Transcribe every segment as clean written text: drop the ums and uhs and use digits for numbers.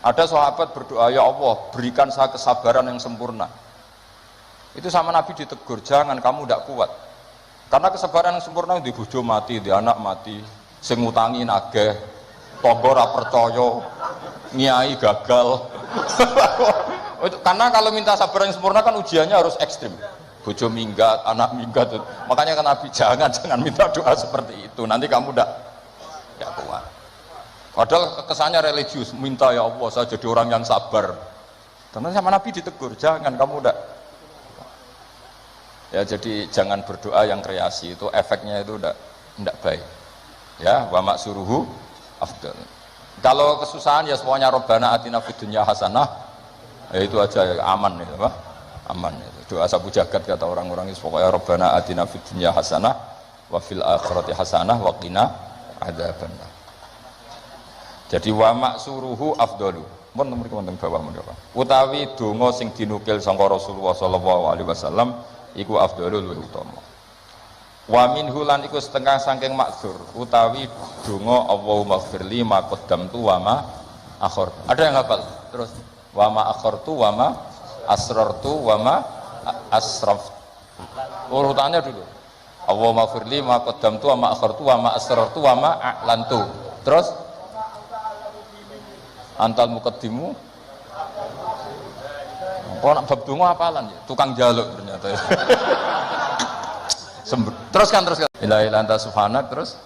Ada sahabat berdoa, ya Allah berikan saya kesabaran yang sempurna. Itu sama Nabi ditegur, jangan, kamu tidak kuat. Karena kesabaran yang sempurna di bojo mati, di anak mati, sing ngutangi nageh, tangga ora percaya, nyai gagal. Karena kalau minta sabar yang sempurna kan ujiannya harus ekstrim. Bojo minggat, anak minggat. Makanya kan Nabi jangan minta doa seperti itu. Nanti kamu tidak kuat. Padahal kesannya religius, minta ya Allah saya jadi orang yang sabar. Karena sama Nabi ditegur, jangan, kamu tidak. Ya jadi jangan berdoa yang kreasi, itu efeknya itu tidak baik. Ya, wa maksuruhu afdal. Kalau kesusahan ya semuanya Rabbana atina fid dunya hasanah. Ya itu aja aman itu, apa? Aman itu. Doa sabu jagat kata orang-orang itu pokoknya Rabbana atina fid dunya hasanah wa fil akhirati hasanah wa qina adzabannar. Jadi wa maksuruhu afdalu. Mun nomor wonten bawah menika. Utawi donga sing dinukil sangka Rasulullah sallallahu alaihi wasallam iku afdalul luwih utama. Wa minhu lan iku setengah saking maksur utawi donga Allahumma ighfirli ma qaddamtu wa ma akhar. Ada yang hafal? Terus wa ma akhartu wa ma asrartu wa ma asraf. Urutannya dulu. Allahumma ighfirli ma qaddamtu wa ma akhartu wa ma asrartu wa ma a'lantu. Terus antal muqaddimu. Kok nak bab donga apalan ya? Tukang jaluk ternyata. Teruskan. Ilahi lanta subhanak terus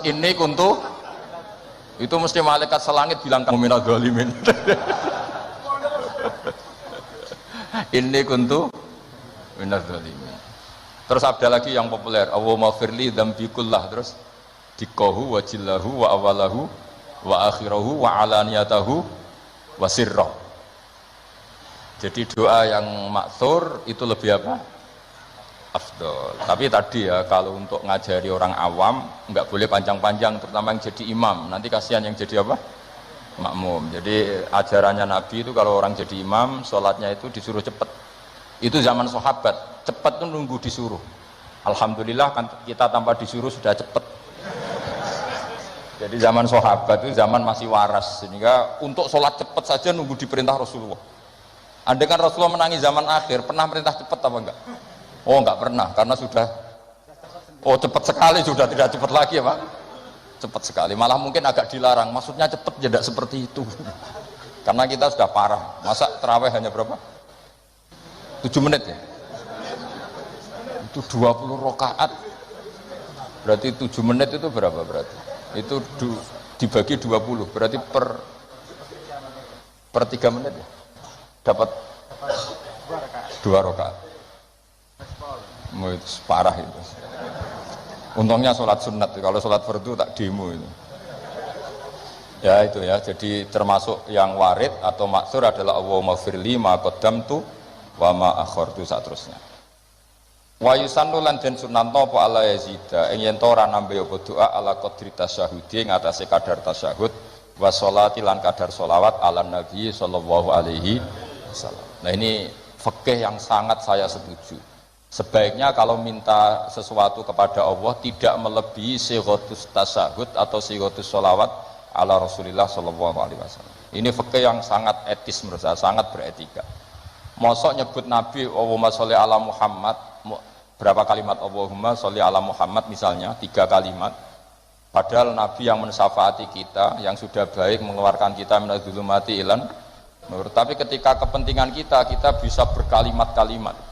ini kuntu itu mesti malaikat selangit bilang kamu minal zalimin. Ini kuntu minal zalimin. Terus ada lagi yang populer, Allahumma firli dzambi kullah, terus dikohu wa jillahu wa awalahu wa akhirahu wa alaniyatahu wa sirrah. Jadi doa yang maksur itu lebih apa? Afdol. Tapi tadi ya kalau untuk ngajari orang awam nggak boleh panjang-panjang, terutama yang jadi imam. Nanti kasihan yang jadi apa? Makmum. Jadi ajarannya Nabi itu kalau orang jadi imam, sholatnya itu disuruh cepat. Itu zaman sahabat, cepat tuh nunggu disuruh. Alhamdulillah kan kita tanpa disuruh sudah cepat. Jadi zaman sahabat itu zaman masih waras, sehingga untuk sholat cepat saja nunggu diperintah Rasulullah. Andai kan Rasulullah menangi zaman akhir, pernah perintah cepat apa enggak? Oh enggak pernah, karena sudah cepat sekali, sudah tidak cepat lagi ya Pak. Cepat sekali, malah mungkin agak dilarang, maksudnya cepat tidak seperti itu. Karena kita sudah parah, masa terawih hanya berapa? 7 menit ya? Itu 20 rakaat, berarti 7 menit itu berapa berarti? Itu dibagi 20, berarti per 3 menit ya? Dapat 2 rakaat. Itu parah itu. Untungnya sholat sunat, kalau sholat fardu tak demo itu. Ya itu ya, jadi termasuk yang warid atau maksur adalah Allahumma firli ma qaddamtu wa ma akhartu saterusnya. Wa yusannu lan den sunanto apa ala yazida ing yen ora nambe apa doa ala qadri tasyahudi ing atase kadar tasyahud wa sholati lan kadar sholawat ala nabi sallallahu alaihi wasallam. Nah ini fikih yang sangat saya setuju. Sebaiknya kalau minta sesuatu kepada Allah tidak melebihi sighatus tasyahud atau sighatus sholawat ala Rasulillah sallallahu alaihi wasallam. Ini fikih yang sangat etis menurut saya, sangat beretika. Mosok nyebut Nabi Allahumma sholli ala Muhammad, berapa kalimat Allahumma sholli ala Muhammad misalnya 3 kalimat, padahal Nabi yang mensyafaati kita, yang sudah baik mengeluarkan kita minadz dzulumati ilan nur. Tapi ketika kepentingan kita bisa berkalimat-kalimat.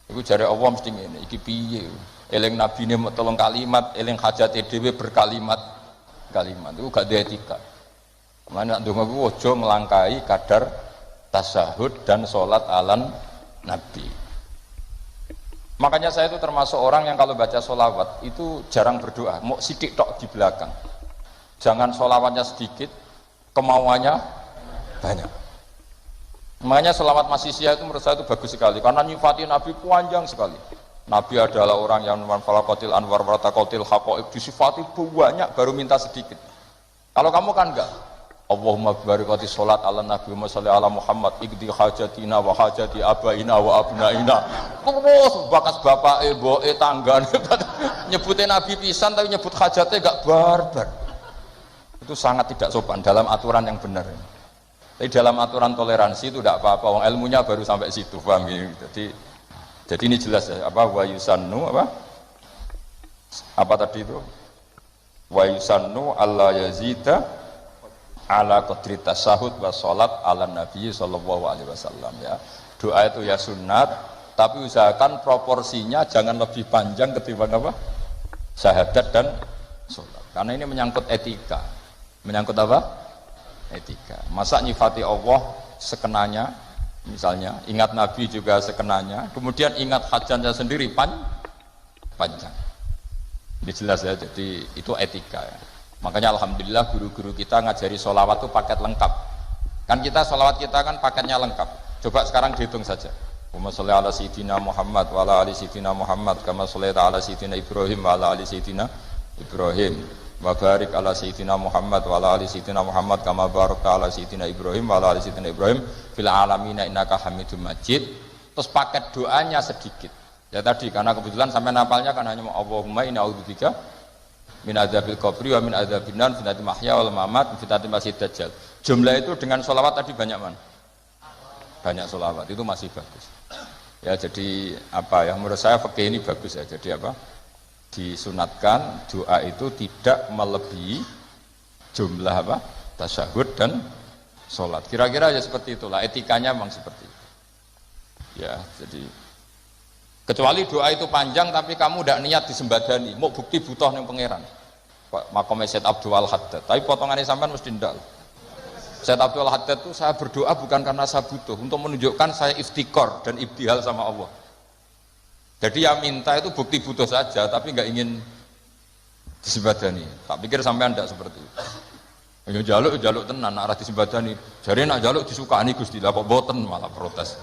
Iku jare Allah mesti ngene, iki piye? Eling nabine mok 3 kalimat, eling hajate dhewe berkalimat-kalimat. Iku gak ada etika. Mana ndonga ku aja nglangkai kadar tasyahud dan sholat alan Nabi. Makanya saya itu termasuk orang yang kalau baca sholawat itu jarang berdoa, mau sidik tok di belakang. Jangan sholawatnya sedikit, kemauannya banyak. Makanya sholawat Masisiyah itu menurut saya itu bagus sekali, karena nyifati Nabi panjang sekali. Nabi adalah orang yang manfalakotil anwar wartakotil haqoib, disifati banyak baru minta sedikit. Kalau kamu kan enggak, Allahumma barikati sholat ala Nabi Muhammad sallallahu ala Muhammad ikdi hajatina wa hajati abaina wa abnaina. Terus bakas bapak ibu tangga nyebutnya Nabi pisan tapi nyebut hajatnya gak barbar. Itu sangat tidak sopan dalam aturan yang benar. Tapi dalam aturan toleransi itu tidak apa-apa. Wong ilmunya baru sampai situ, paham ya? Jadi ini jelas ya. Apa wa yusannu apa tadi itu? Wa yusannu alla yazida ala qadri tasyahud wa sholat ala nabi sallallahu alaihi wasallam ya. Doa itu ya sunat, tapi usahakan proporsinya jangan lebih panjang ketimbang apa? Syahadat dan sholat. Karena ini menyangkut etika. Menyangkut apa? Etika. Masa nyifati Allah sekenanya, misalnya ingat Nabi juga sekenanya, kemudian ingat hajannya sendiri panjang. Ini jelas ya, jadi itu etika ya. Makanya alhamdulillah guru-guru kita ngajari sholawat itu paket lengkap. Kan kita sholawat kita kan paketnya lengkap. Coba sekarang dihitung saja. Allahumma sholli ala sayyidina Muhammad wa ala ali sayyidina Muhammad kama shallaita ala sayyidina Ibrahim wa ala ali sayyidina Ibrahim. Wa barik ala sayyidina Muhammad wa ala ali sayyidina Muhammad kama barakta ala sayyidina Ibrahim wa ala ali sayyidina Ibrahim fil alamin innaka Hamidum Majid. Terus paket doanya sedikit. Ya tadi karena kebetulan sampai napalnya kan hanya Allahumma inni a'udzubika min adzabil qabri wa min adzabin nar fitnatil mahya wal mamat fitnatil masiihid dajjal. Jumlah itu dengan sholawat tadi banyak mana? Banyak sholawat itu masih bagus. Ya jadi apa ya menurut saya fikih ini bagus ya. Jadi apa? Disunatkan doa itu tidak melebihi jumlah apa? Tasyahud dan sholat. Kira-kira ya seperti itulah etikanya memang seperti itu. Ya jadi kecuali doa itu panjang tapi kamu tidak niat disembadani, mau bukti butuh yang pangeran. Makomnya Syed Abdul Haddad, tapi potongannya sampai mesti ndak. Syed Abdul Haddad itu saya berdoa bukan karena saya butuh, untuk menunjukkan saya iftikor dan ibtihal sama Allah. Jadi yang minta itu bukti butuh saja, tapi nggak ingin disembadani. Tak pikir sampai ndak seperti itu. Ya jaluk tenan, arah disembadani. Jadi nak jaluk disukani Gusti, lah kok boten malah protes.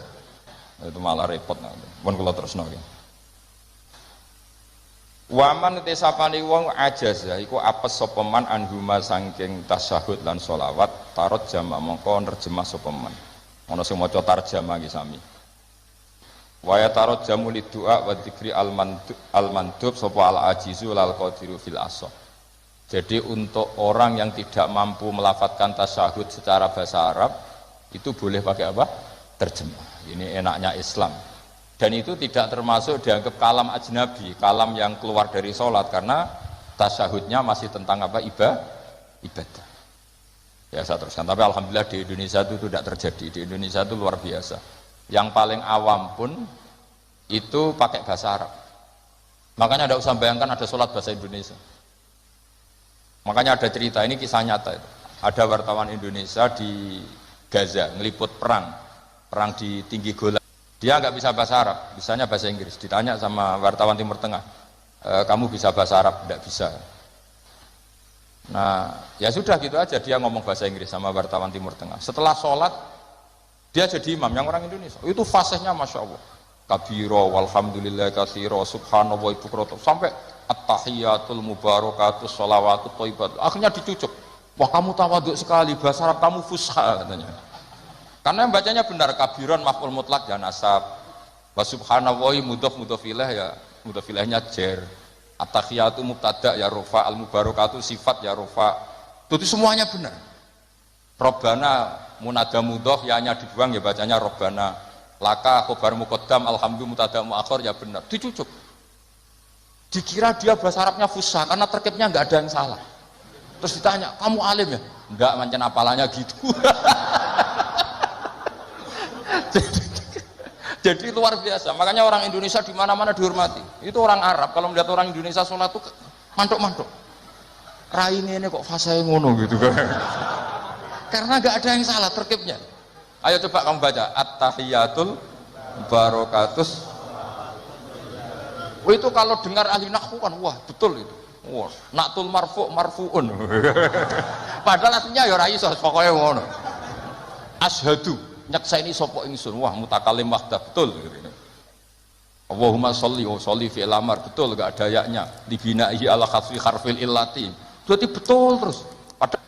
Itu malah repot nah. Pun kula terusno nggih. Waman te sapane wong ajaza iku apes sapa man anhuma saking tasyahud lan sholawat tarot jama mongko nerjemah sapa man. Ana sing maca tarjamah iki sami. Wa ya tarot jamu lidua wa dzikri al mandub sapa al ajizu lal qadiru fil asah. Jadi untuk orang yang tidak mampu melafadzkan tasyahud secara bahasa Arab itu boleh pakai apa? Terjemah. Ini enaknya Islam. Dan itu tidak termasuk dianggap kalam ajnabi, kalam yang keluar dari sholat karena tasyahudnya masih tentang apa? Ibadah. Ya saya teruskan. Tapi alhamdulillah di Indonesia itu tidak terjadi. Di Indonesia itu luar biasa. Yang paling awam pun itu pakai bahasa Arab. Makanya tidak usah bayangkan ada sholat bahasa Indonesia. Makanya ada cerita, ini kisah nyata itu. Ada wartawan Indonesia di Gaza ngeliput perang di tinggi Golan. Dia nggak bisa bahasa Arab, bisanya bahasa Inggris. Ditanya sama wartawan Timur Tengah, kamu bisa bahasa Arab? Tidak bisa. Nah, ya sudah gitu aja dia ngomong bahasa Inggris sama wartawan Timur Tengah. Setelah sholat, dia jadi imam yang orang Indonesia. Itu fasihnya masya Allah. Kabiro, walhamdulillah katsiro, subhanallah ibukrotop, sampai at-tahiyatul mubarakatus sholawatut thayyibat. Akhirnya dicucuk. Wah kamu tawaduk sekali, bahasa Arab kamu fusha katanya. Karena yang bacanya benar, kabiron maf'ul mutlak ya nasab, wa subhanallahi mudhof mudhof ilaih ya mudhof ilaihnya jer, at-tahiyatu mubtada ya rufa, al-mubarakatu sifat ya rufa. Itu semuanya benar. Robbana munada mudhof ya hanya dibuang ya bacanya robbana. Laka khobar muqaddam alhamdulillah mubtada muakhir ya benar. Dicucuk. Dikira dia bahasa Arabnya fusha karena terkibnya enggak ada yang salah. Terus ditanya, "Kamu alim ya?" "Enggak, mancen apalanya gitu." Jadi luar biasa. Makanya orang Indonesia di mana-mana dihormati. Itu orang Arab kalau melihat orang Indonesia sholat tuh mantuk-mantuk. Raine ini kok fasih ngono gitu kan. Karena nggak ada yang salah terkibnya. Ayo coba kamu baca at-tahiyatul barakatus. Oh, itu kalau dengar ahli nahwu kan wah betul itu. Wah, naktul marfu'un. Padahal aslinya ya ora iso pokoke ngono. Asyhadu nyakseni sapa ingsun, wah mutakalim wahdah betul gitu. Allahumma sholli wa sholli fi al-amr betul enggak ada yaknya dibinahi ala khaffi harfil illati. Berarti betul terus. Padahal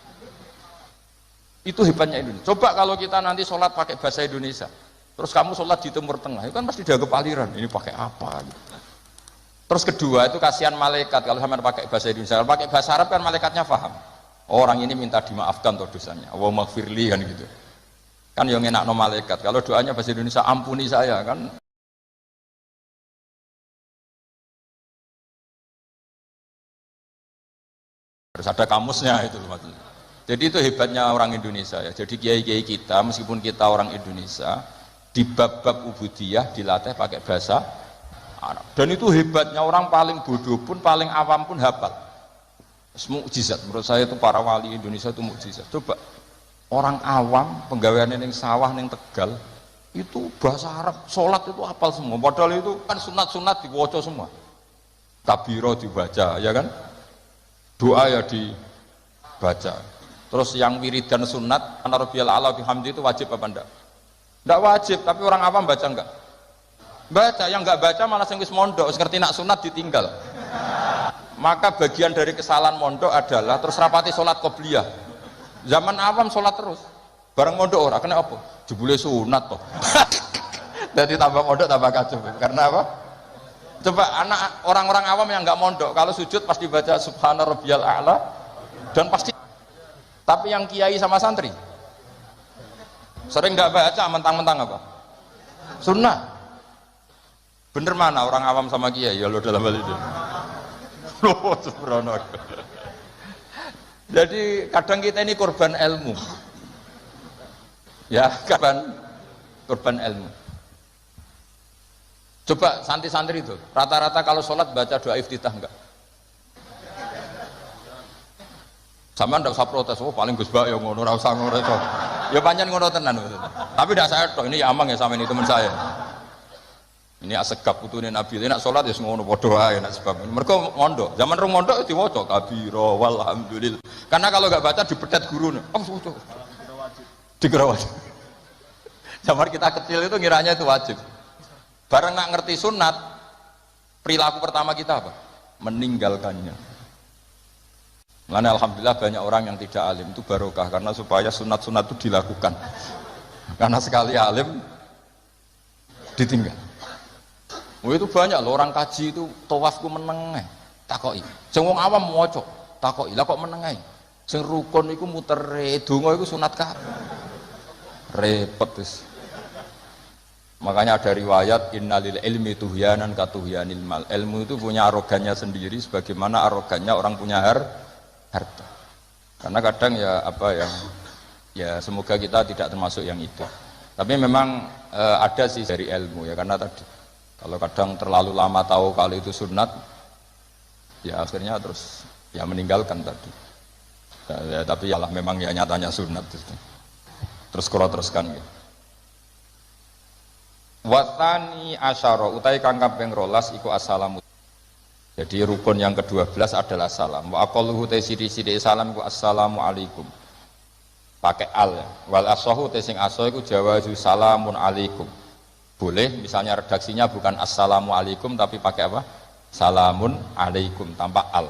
itu hebatnya Indonesia. Coba kalau kita nanti sholat pakai bahasa Indonesia. Terus kamu sholat di Timur Tengah, itu kan pasti dianggap aliran. Ini pakai apa gitu. Terus kedua itu kasihan malaikat kalau sama pakai bahasa Indonesia. Kalau pakai bahasa Arab kan malaikatnya paham. Orang ini minta dimaafkan tuh dosanya. Allahumma gfirli kan gitu. Kan yang enak no malaikat. Kalau doanya bahasa Indonesia ampuni saya kan. Harus ada kamusnya itu maksudnya. Jadi itu hebatnya orang Indonesia ya. Jadi kiai-kiai kita meskipun kita orang Indonesia di bab-bab ubudiyah dilatih pakai bahasa Arab. Dan itu hebatnya orang paling bodoh pun paling awam pun hafal. Mukjizat menurut saya itu para wali Indonesia itu mukjizat. Coba orang awam penggawean yang sawah yang Tegal itu bahasa Arab sholat itu hafal semua. Padahal itu kan sunat-sunat diwoco semua. Kabiro dibaca ya kan, doa ya dibaca. Terus yang wiridan sunat anarobiyal ala bihamdi itu wajib apa enggak? Enggak wajib, tapi orang awam baca enggak? Baca, yang enggak baca malah sing wis mondok, ngerti nak sunat ditinggal. Maka bagian dari kesalahan mondok adalah terus rapati sholat qobliyah. Zaman awam sholat terus, bareng mondok ora kena apa? Jebule sunat toh. Jadi tambah mondok tambah kacau. Karena apa? Coba anak orang-orang awam yang nggak mondok kalau sujud pasti baca subhana rabbiyal a'la dan pasti. Tapi yang kiai sama santri sering nggak baca, mentang-mentang apa? Sunnah. Bener mana orang awam sama kiai ya lo dalam hal itu? Loh, sembrono. Jadi kadang kita ini korban ilmu. Ya, korban ilmu. Coba santri-santri itu, rata-rata kalau sholat baca doa iftitah enggak? Sama ndak usah protes, oh paling Gus Bak ya ngono, ora usah ngono to. Ya pancen ngono tenan. Tapi ndak saya tok, ini ya amang ya sama ini teman saya. Ini asegap putune Nabi, nek sholat ya ngono padha wae nek sebab. Mergo mondok, zaman rong mondok diwaca kabira walhamdulillah. Karena kalau enggak baca dipetet gurune. Oh, waca. Dikira wajib. Zaman kita kecil itu ngiranya itu wajib. Bareng nggak ngerti sunat, perilaku pertama kita apa? Meninggalkannya. Makanya alhamdulillah banyak orang yang tidak alim itu barokah karena supaya sunat-sunat itu dilakukan. Karena sekali alim ditinggal. Oh, itu banyak loh orang kaji itu tawafku menengah takoi. Sing wong awam maca takoi. Lah kok menengah? Sing rukun iku mutere, donga iku sunat kabeh. Repot wis. Makanya ada riwayat innalil ilmi tuhyanan katuhyanil mal. Ilmu itu punya arogannya sendiri sebagaimana arogannya orang punya harta. Karena kadang ya apa ya semoga kita tidak termasuk yang itu. Tapi memang ada sih dari ilmu ya karena tadi kalau kadang terlalu lama tahu kalau itu sunat ya akhirnya terus ya meninggalkan tadi. Ya, tapi ya lah memang ya nyatanya sunat terus kalau teruskan gitu. Watani asyara utai kang kaping 12 iku assalamu. Jadi rukun yang ke-12 adalah salam. Wa aqalluhu ta sithik-sithik salam iku assalamu alaikum. Pakai al ya. Wal asahu ta sing asa iku jawazu salamun alaikum. Boleh misalnya redaksinya bukan assalamu alaikum tapi pakai apa? Salamun alaikum tanpa al.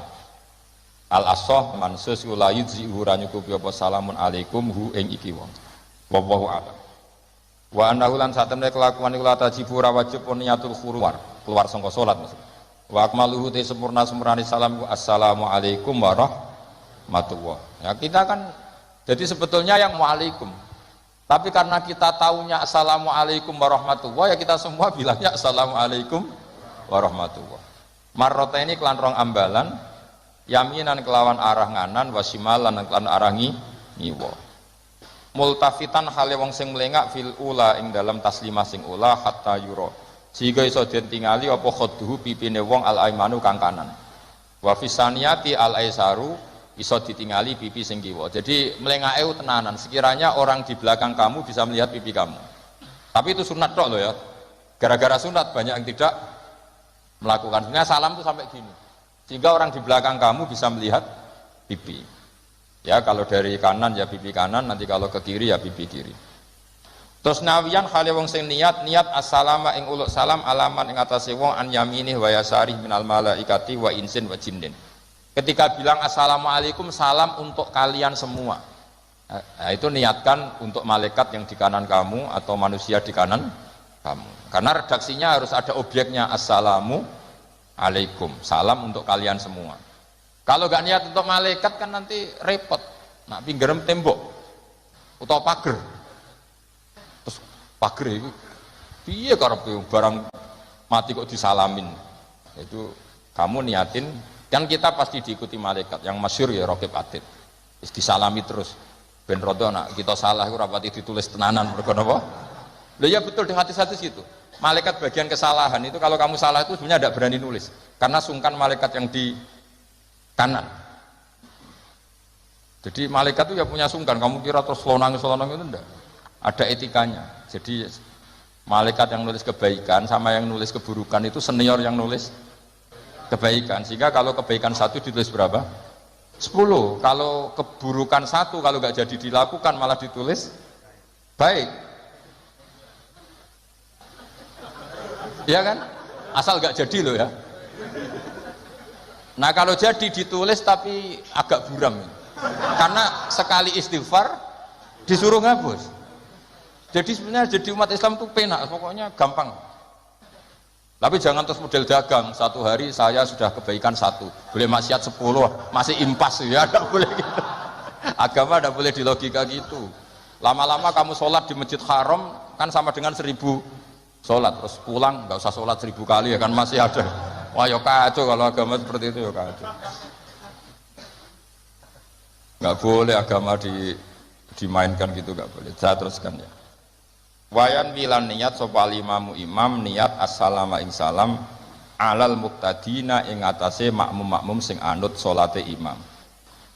Al asah mansus la yujzi'u ora nyukupi apa salamun alaikum hu ing iki wong. Wallahu a'lam. Wa annahu lan satemene kelakuan iku la tajibu ora wajib niyatul keluar saka salat maksud. Wa akmaluhu te sempurna-sempurnane salam ku assalamu alaikum warahmatullah. Ya kita kan jadi sebetulnya yang waalaikum. Tapi karena kita taunya assalamu alaikum warahmatullah ya kita semua bilangnya assalamu alaikum warahmatullah. Marrata ini kelan rong ambalan yaminan kelawan arah nganan wasimalan kelan arah ngiwa. Multafitan hale wong sing mlengak fil ula ing dalam taslimah sing ula hatta yura sehingga iso den tingali apa khadduhu pipine wong al aimanu kang kanan wa fisaniyati al aisaru iso ditingali pipi sing kiwa. Jadi mlengake tenanan sekiranya orang di belakang kamu bisa melihat pipi kamu. Tapi itu sunat tok loh ya. Gara-gara sunat banyak yang tidak melakukan. Sebenarnya salam itu sampai gini. Sehingga orang di belakang kamu bisa melihat pipi. Ya kalau dari kanan ya pipi kanan, nanti kalau ke kiri ya pipi kiri. Terus nawiyan hale wong sing niat assalamu ing uluk salam alaman ing atase wong an yaminih wa yasarih minal malaikati wa insin wa jinnin. Ketika bilang assalamualaikum salam untuk kalian semua. Nah, itu niatkan untuk malaikat yang di kanan kamu atau manusia di kanan kamu. Karena redaksinya harus ada objeknya assalamu alaikum, salam untuk kalian semua. Kalau nggak niat untuk malaikat kan nanti repot. Nak pinggiran tembok atau pagar. Terus pagar itu piye karepe barang mati kok disalamin. Itu kamu niatin kan kita pasti diikuti malaikat. Yang masyhur ya Raqib Atid. Disalami terus. Ben rodo nak kita salah iku rapati ditulis tenanan mergo napa? Lho ya betul di hadis-hadis itu. Malaikat bagian kesalahan itu kalau kamu salah itu sebenarnya tidak berani nulis karena sungkan malaikat yang di kanan. Jadi malaikat itu ya punya sungkan, kamu kira terus lonang itu enggak. Ada etikanya. Jadi malaikat yang nulis kebaikan sama yang nulis keburukan itu senior yang nulis kebaikan. Sehingga kalau kebaikan 1 ditulis berapa? 10. Kalau keburukan 1 kalau nggak jadi dilakukan malah ditulis baik. Ya kan? Asal nggak jadi loh ya. Nah kalau jadi ditulis tapi agak buram. Karena sekali istighfar disuruh ngapus. Jadi sebenarnya jadi umat Islam itu penak, pokoknya gampang. Tapi jangan terus model dagang, 1 hari saya sudah kebaikan 1, boleh maksiat 10, masih impas ya, tidak boleh gitu. Agama tidak boleh di logika gitu. Lama-lama kamu sholat di masjid haram kan sama dengan 1000 sholat, terus pulang nggak usah sholat 1000 kali ya kan masih ada. Wah ya kacau kalau agama seperti itu ya kacau. Nggak boleh agama dimainkan gitu, nggak boleh. Saya teruskan ya. Wayan wilan niat sopal imamu imam niat assalama ing salam alal muktadina ing atase makmum sing anut salate imam.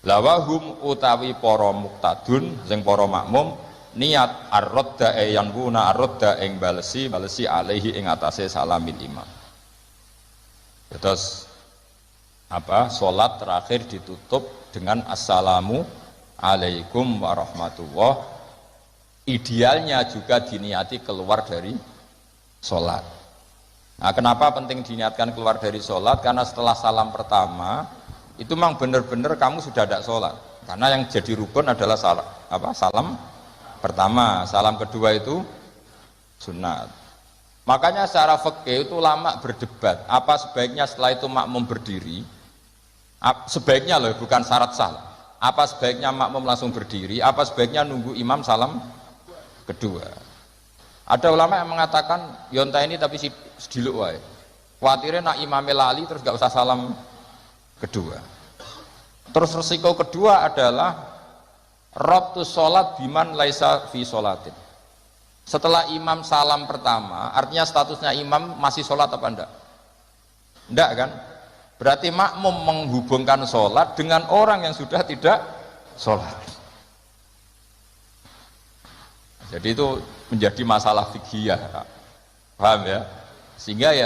Lawahum utawi para muktadun sing para makmum niat ar-radda yanbuna ar-radda ing balesi alaihi ing atase salamin imam. Terus apa? Salat terakhir ditutup dengan assalamu alaikum warahmatullah. Idealnya juga diniati keluar dari sholat. Nah kenapa penting diniatkan keluar dari sholat? Karena setelah salam pertama itu memang benar-benar kamu sudah tidak sholat. Karena yang jadi rukun adalah salam pertama, salam kedua itu sunat. Makanya secara fikih itu ulama berdebat apa sebaiknya setelah itu makmum berdiri, sebaiknya loh bukan syarat sah, apa sebaiknya makmum langsung berdiri, apa sebaiknya nunggu imam salam kedua. Ada ulama yang mengatakan yonta ini tapi sediluk wae. Kuatirnya nak imame lali terus gak usah salam kedua. Terus resiko kedua adalah rabtus sholat biman laisa fi sholatin. Setelah imam salam pertama, artinya statusnya imam masih sholat apa enggak? Enggak kan? Berarti makmum menghubungkan sholat dengan orang yang sudah tidak sholat. Jadi itu menjadi masalah fikih, paham ya? Sehingga ya